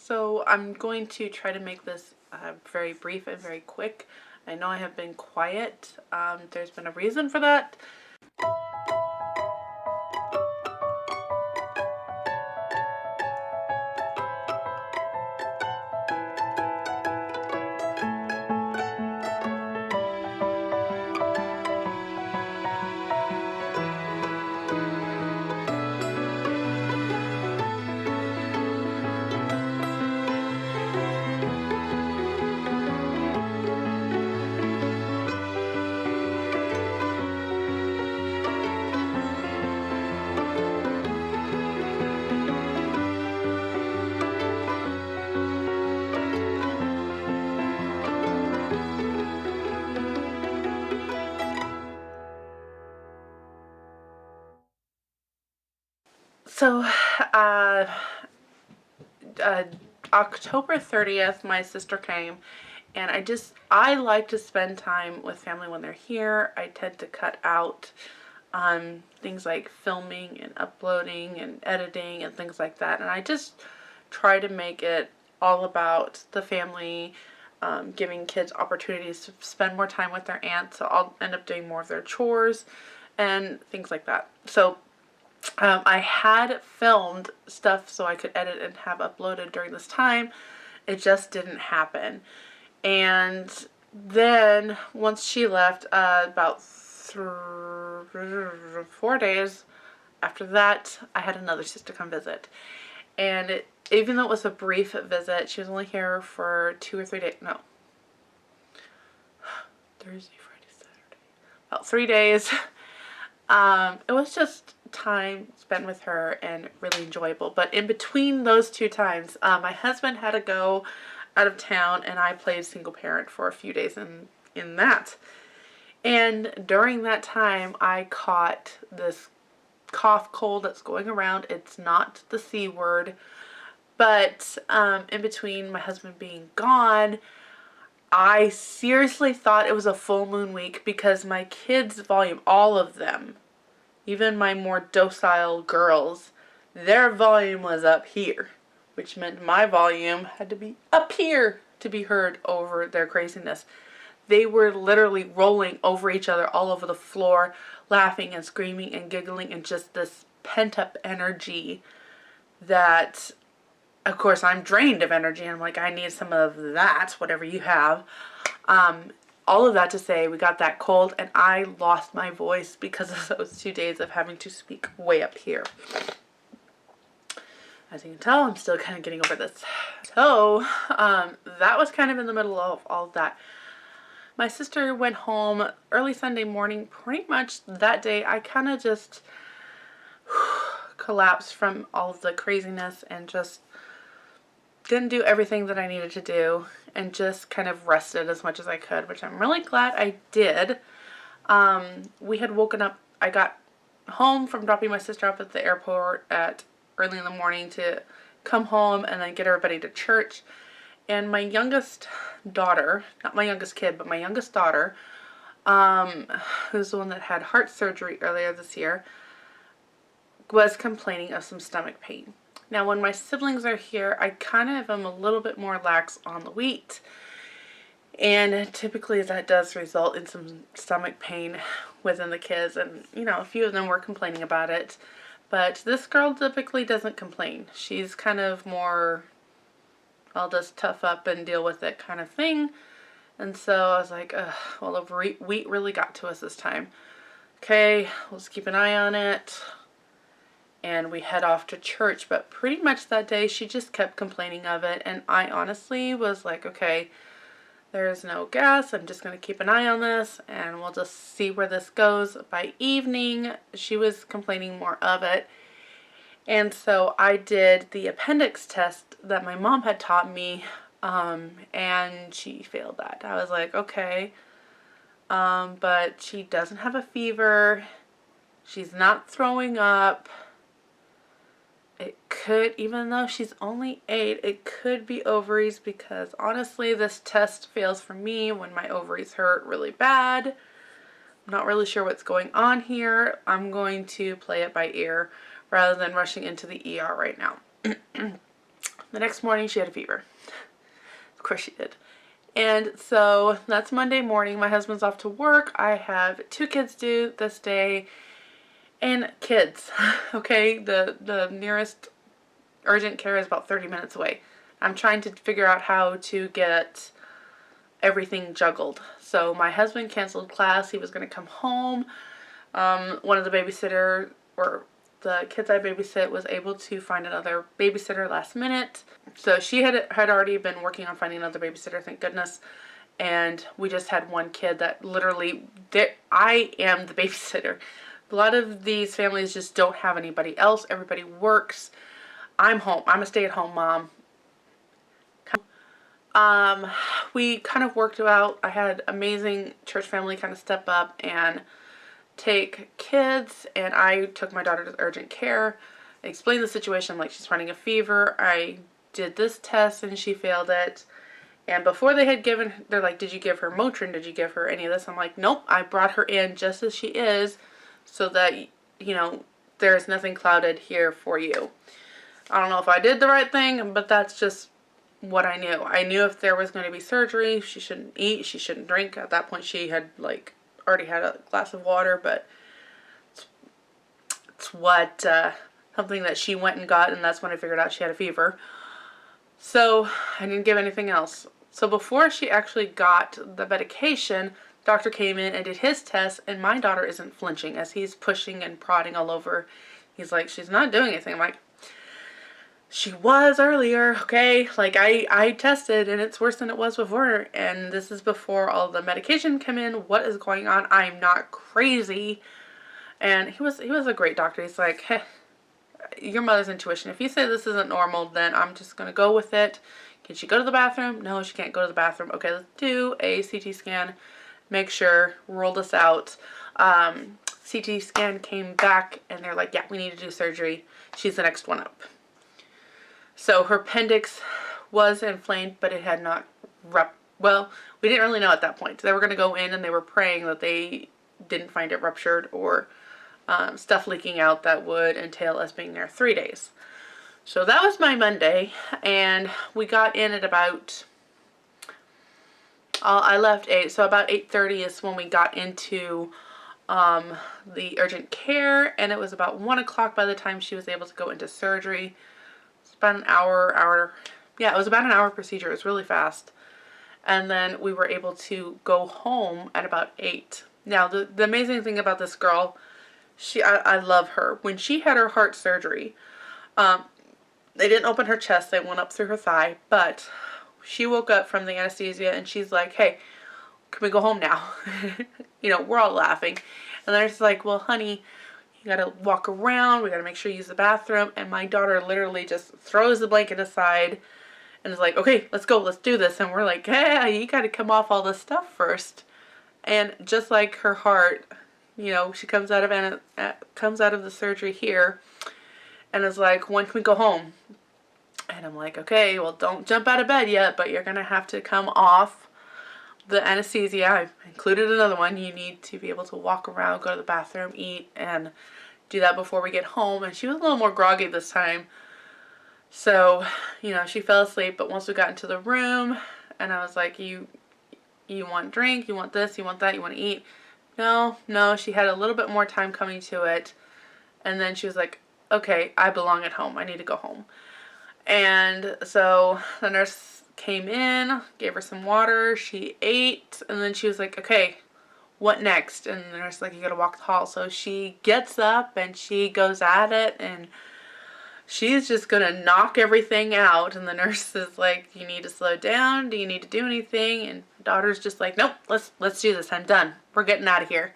So I'm going to try to make this very brief and very quick. I know I have been quiet. There's been a reason for that. So, uh, uh, October 30th, my sister came, and I like to spend time with family when they're here. I tend to cut out things like filming and uploading and editing and things like that, and I just try to make it all about the family, giving kids opportunities to spend more time with their aunts, so I'll end up doing more of their chores and things like that. So I had filmed stuff so I could edit and have uploaded during this time. It just didn't happen. And then once she left, about 4 days after that, I had another sister come visit. And even though it was a brief visit, she was only here for 2 or 3 days. No. Thursday, Friday, Saturday. About 3 days. It was just time spent with her and really enjoyable. But in between those two times, my husband had to go out of town, and I played single parent for a few days in that. And during that time, I caught this cough cold that's going around. It's not the C word, but in between my husband being gone, I seriously thought it was a full moon week because my kids' volume, all of them, even my more docile girls, their volume was up here, which meant my volume had to be up here to be heard over their craziness. They were literally rolling over each other all over the floor, laughing and screaming and giggling, and just this pent-up energy that, of course, I'm drained of energy. I'm like, I need some of that, whatever you have. All of that to say, we got that cold, and I lost my voice because of those 2 days of having to speak way up here. As you can tell, I'm still kind of getting over this. So, that was kind of in the middle of all of that. My sister went home early Sunday morning. Pretty much that day, I kind of just collapsed from all of the craziness and just didn't do everything that I needed to do and just kind of rested as much as I could, which I'm really glad I did. We had woken up, I got home from dropping my sister off at the airport at early in the morning to come home and then get everybody to church. And my youngest daughter, not my youngest kid, but my youngest daughter, who's the one that had heart surgery earlier this year, was complaining of some stomach pain. Now, when my siblings are here, I kind of am a little bit more lax on the wheat. And typically that does result in some stomach pain within the kids. And, you know, a few of them were complaining about it. But this girl typically doesn't complain. She's kind of more, I'll just tough up and deal with it kind of thing. And so I was like, well, the wheat really got to us this time. Okay, let's keep an eye on it. And we head off to church, but pretty much that day she just kept complaining of it, and I honestly was like, okay, there's no gas, I'm just going to keep an eye on this, and we'll just see where this goes. By evening, she was complaining more of it, and so I did the appendix test that my mom had taught me, and she failed that. I was like, okay, but she doesn't have a fever, she's not throwing up. It could, even though she's only 8, it could be ovaries, because honestly this test fails for me when my ovaries hurt really bad. I'm not really sure what's going on here. I'm going to play it by ear rather than rushing into the ER right now. The next morning she had a fever. Of course she did. And so that's Monday morning. My husband's off to work. I have 2 kids due this day. And kids, okay? The nearest urgent care is about 30 minutes away. I'm trying to figure out how to get everything juggled. So my husband canceled class. He was going to come home. One of the babysitter, or the kids I babysit, was able to find another babysitter last minute. So she had already been working on finding another babysitter, thank goodness. And we just had one kid that literally, I am the babysitter. A lot of these families just don't have anybody else. Everybody works. I'm home. I'm a stay-at-home mom. We kind of worked out. I had amazing church family kind of step up and take kids, and I took my daughter to urgent care. I explained the situation, like she's running a fever. I did this test and she failed it. And before they had given, they're like, did you give her Motrin? Did you give her any of this? I'm like, nope, I brought her in just as she is so that, you know, there's nothing clouded here for you. I don't know if I did the right thing, but that's just what I knew. I knew if there was going to be surgery, she shouldn't eat, she shouldn't drink. At that point, she had, like, already had a glass of water, but it's what, something that she went and got, and that's when I figured out she had a fever. So I didn't give anything else. So before she actually got the medication, doctor came in and did his test, and my daughter isn't flinching as he's pushing and prodding all over. He's like, she's not doing anything. I'm like, she was earlier, okay? Like, I tested, and it's worse than it was before, and this is before all the medication came in. What is going on? I'm not crazy. And he was a great doctor. He's like, hey, your mother's intuition. If you say this isn't normal, then I'm just going to go with it. Can she go to the bathroom? No, she can't go to the bathroom. Okay, let's do a CT scan. Make sure, rule this out. CT scan came back, and they're like, yeah, we need to do surgery. She's the next one up. So her appendix was inflamed, but it had not well, we didn't really know at that point. They were going to go in, and they were praying that they didn't find it ruptured or stuff leaking out that would entail us being there 3 days. So that was my Monday, and we got in at about, I left 8, so about 8:30 is when we got into the urgent care, and it was about 1 o'clock by the time she was able to go into surgery. It's about an hour, yeah, it was about an hour procedure. It was really fast. And then we were able to go home at about 8. Now, the amazing thing about this girl, I love her. When she had her heart surgery, they didn't open her chest. They went up through her thigh. But she woke up from the anesthesia, and she's like, hey, can we go home now? You know, we're all laughing. And they're just like, well, honey, you got to walk around. We got to make sure you use the bathroom. And my daughter literally just throws the blanket aside and is like, okay, let's go. Let's do this. And we're like, hey, you got to come off all this stuff first. And just like her heart, you know, she comes out of the surgery here and is like, when can we go home? And I'm like, okay, well, don't jump out of bed yet, but you're going to have to come off the anesthesia. I've included another one. You need to be able to walk around, go to the bathroom, eat, and do that before we get home. And she was a little more groggy this time. So, you know, she fell asleep, but once we got into the room, and I was like, you want drink, you want this, you want that, you want to eat? No, she had a little bit more time coming to it. And then she was like, okay, I belong at home. I need to go home. And so the nurse came in, gave her some water, she ate, and then she was like, okay, what next? And the nurse was like, you gotta walk the hall. So she gets up and she goes at it, and she's just gonna knock everything out. And the nurse is like, you need to slow down, do you need to do anything? And daughter's just like, nope, let's do this, I'm done, we're getting out of here.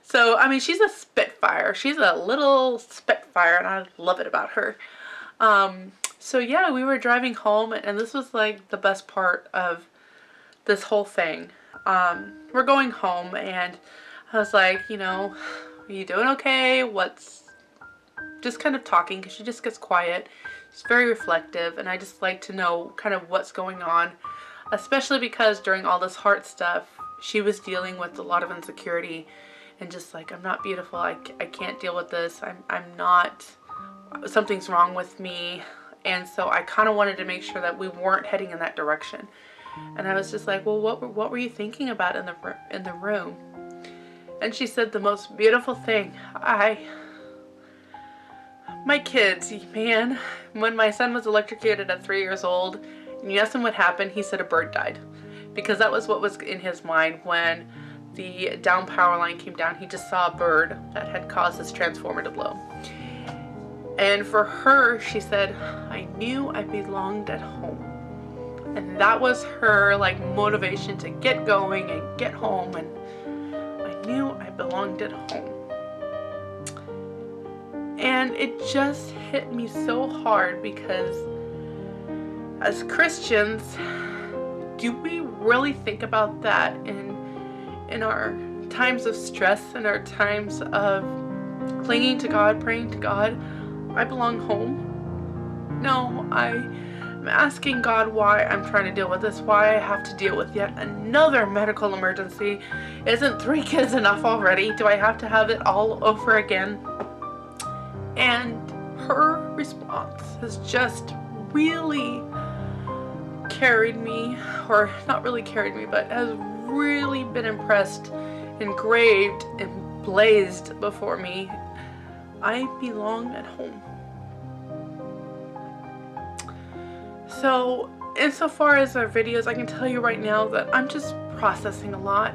So I mean, she's a spitfire. She's a little spitfire, and I love it about her. So yeah, we were driving home, and this was like the best part of this whole thing. We're going home, and I was like, you know, are you doing okay? Just kind of talking, because she just gets quiet. She's very reflective, and I just like to know kind of what's going on, especially because during all this heart stuff, she was dealing with a lot of insecurity, and just like, I'm not beautiful, I can't deal with this, I'm not, something's wrong with me. And so I kind of wanted to make sure that we weren't heading in that direction. And I was just like, well, what were you thinking about in the room? And she said the most beautiful thing. My kids, man, when my son was electrocuted at 3 years old, and you asked him what happened, he said a bird died. Because that was what was in his mind when the down power line came down. He just saw a bird that had caused this transformer to blow. And for her, she said, I knew I belonged at home. And that was her like motivation to get going and get home. And I knew I belonged at home. And it just hit me so hard, because as Christians, do we really think about that in our times of stress, in our times of clinging to God, praying to God? I belong home. No, I'm asking God why I'm trying to deal with this, why I have to deal with yet another medical emergency. Isn't 3 kids enough already? Do I have to have it all over again? And her response has just really carried me, or not really carried me, but has really been impressed, engraved, and blazed before me. I belong at home. So, insofar as our videos, I can tell you right now that I'm just processing a lot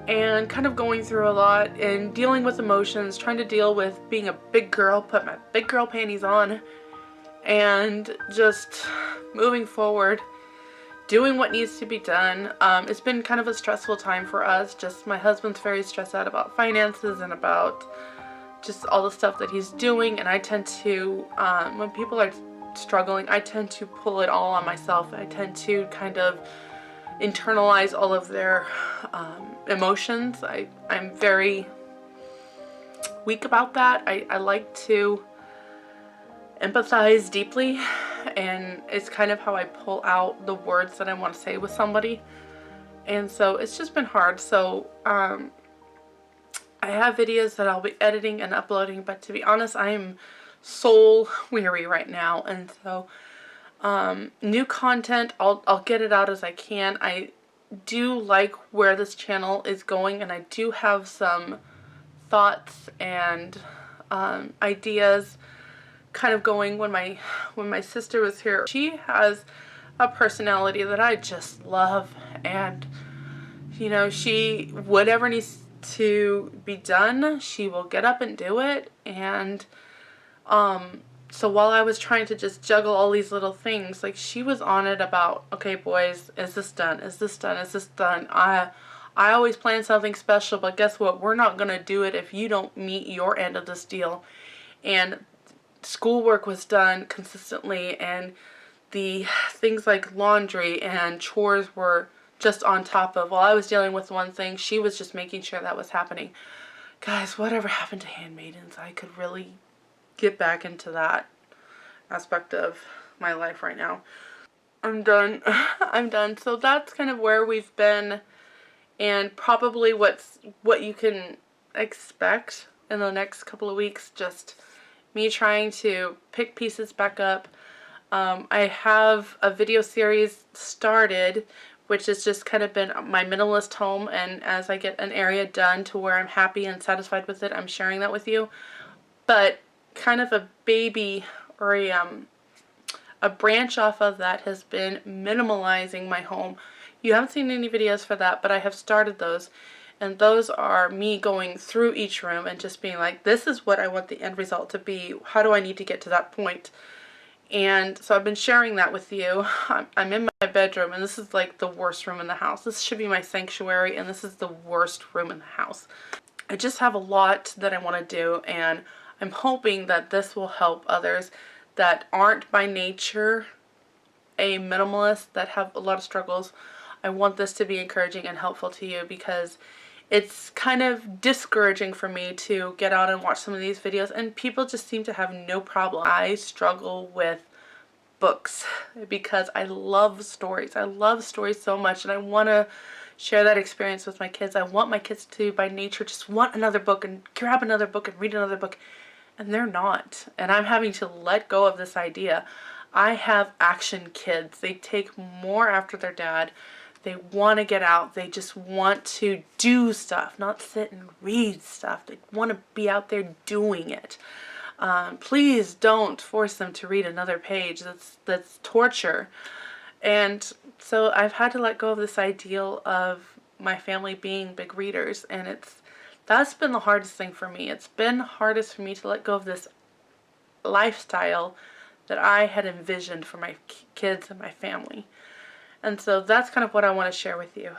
and kind of going through a lot and dealing with emotions, trying to deal with being a big girl, put my big girl panties on, and just moving forward, doing what needs to be done. It's been kind of a stressful time for us. Just my husband's very stressed out about finances and about just all the stuff that he's doing, and I tend to, when people are struggling, I tend to pull it all on myself. I tend to kind of internalize all of their emotions. I'm very weak about that. I like to empathize deeply, and it's kind of how I pull out the words that I want to say with somebody. And so it's just been hard. So I have videos that I'll be editing and uploading, but to be honest, I am soul weary right now. And so new content, I'll get it out as I can. I do like where this channel is going, and I do have some thoughts and ideas kind of going. When my sister was here, she has a personality that I just love, and you know, she, whatever needs to be done, she will get up and do it. And so while I was trying to just juggle all these little things, like, she was on it about, okay boys, is this done? Is this done? Is this done? I always plan something special, but guess what? We're not going to do it if you don't meet your end of this deal. And schoolwork was done consistently, and the things like laundry and chores were just on top of, while I was dealing with one thing, she was just making sure that was happening. Guys, whatever happened to handmaidens? I could really get back into that aspect of my life right now. I'm done. I'm done. So that's kind of where we've been, and probably what you can expect in the next couple of weeks. Just me trying to pick pieces back up. I have a video series started, which has just kind of been my minimalist home, and as I get an area done to where I'm happy and satisfied with it, I'm sharing that with you. But kind of a baby, or a branch off of that, has been minimalizing my home. You haven't seen any videos for that, but I have started those, and those are me going through each room and just being like, this is what I want the end result to be. How do I need to get to that point? And so I've been sharing that with you. I'm in my bedroom, and this is like the worst room in the house. This should be my sanctuary, and this is the worst room in the house. I just have a lot that I want to do, and I'm hoping that this will help others that aren't by nature a minimalist, that have a lot of struggles. I want this to be encouraging and helpful to you, because it's kind of discouraging for me to get out and watch some of these videos, and people just seem to have no problem. I struggle with books because I love stories. I love stories so much, and I want to share that experience with my kids. I want my kids to, by nature, just want another book and grab another book and read another book. and they're not. And I'm having to let go of this idea. I have action kids. They take more after their dad. They want to get out. They just want to do stuff, not sit and read stuff. They want to be out there doing it. Please don't force them to read another page. That's torture. And so I've had to let go of this ideal of my family being big readers, and that's been the hardest thing for me. It's been hardest for me to let go of this lifestyle that I had envisioned for my kids and my family. And so that's kind of what I want to share with you.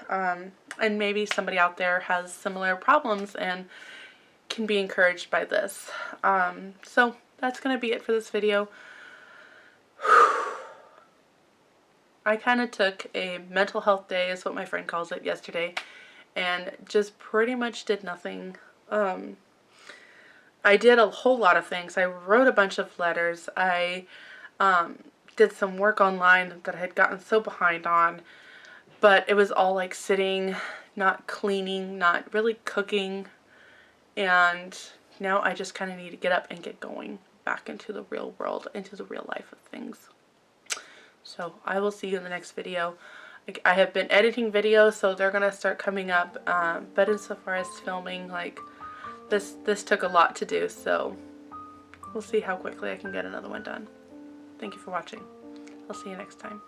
And maybe somebody out there has similar problems and can be encouraged by this. So that's going to be it for this video. I kind of took a mental health day, is what my friend calls it, yesterday, and just pretty much did nothing. I did a whole lot of things. I wrote a bunch of letters. I did some work online that I had gotten so behind on, but it was all like sitting, not cleaning, not really cooking, and now I just kind of need to get up and get going back into the real world, into the real life of things. So I will see you in the next video. I have been editing videos, so they're going to start coming up, but insofar as filming, like, this took a lot to do, so we'll see how quickly I can get another one done. Thank you for watching. I'll see you next time.